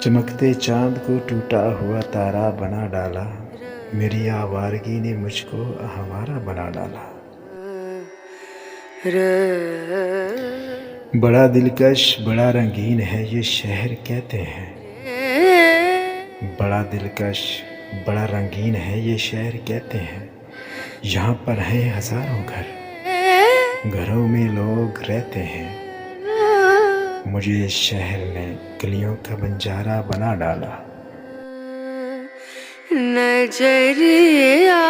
चमकते चांद को टूटा हुआ तारा बना डाला, मेरी आवारगी ने मुझको आवारा बना डाला। बड़ा दिलकश बड़ा रंगीन है ये शहर कहते हैं, बड़ा दिलकश बड़ा रंगीन है ये शहर कहते हैं। यहाँ पर हैं हजारों घर, घरों में लोग रहते हैं। मुझे इस शहर ने गलियों का बंजारा बना डाला। नजरिया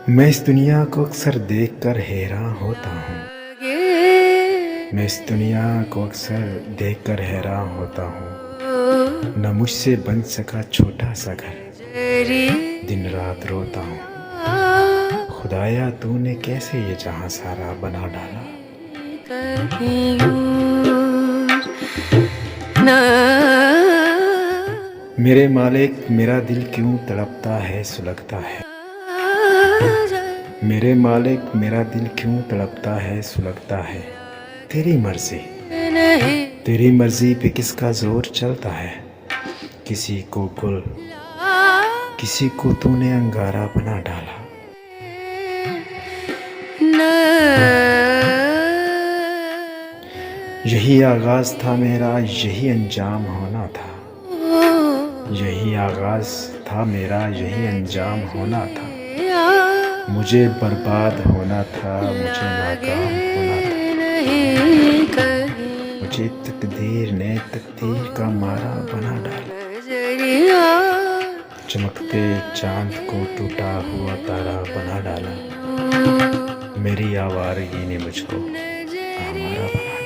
मैं इस दुनिया को अक्सर देखकर हैरान होता हूँ, मैं इस दुनिया को अक्सर देखकर हैरान होता हूँ। न मुझसे बन सका छोटा सा घर, दिन रात रोता हूँ। खुदाया तूने कैसे ये जहां सारा बना डाला। मेरे मालिक मेरा दिल क्यों तड़पता है सुलगता है, मेरे मालिक मेरा दिल क्यों तड़पता है सुलगता है। तेरी मर्जी पे किसका जोर चलता है। किसी को गुल किसी को तूने अंगारा बना डाला। यही आगाज था मेरा यही अंजाम होना था, यही आगाज था मेरा यही अंजाम होना था। मुझे बर्बाद होना था, मुझे नाकाम होना था। मुझे तकदीर ने तकदीर का मारा बना डाला। चमकते चांद को टूटा हुआ तारा बना डाला, मेरी आवारगी ने मुझको आवारा बना डाला।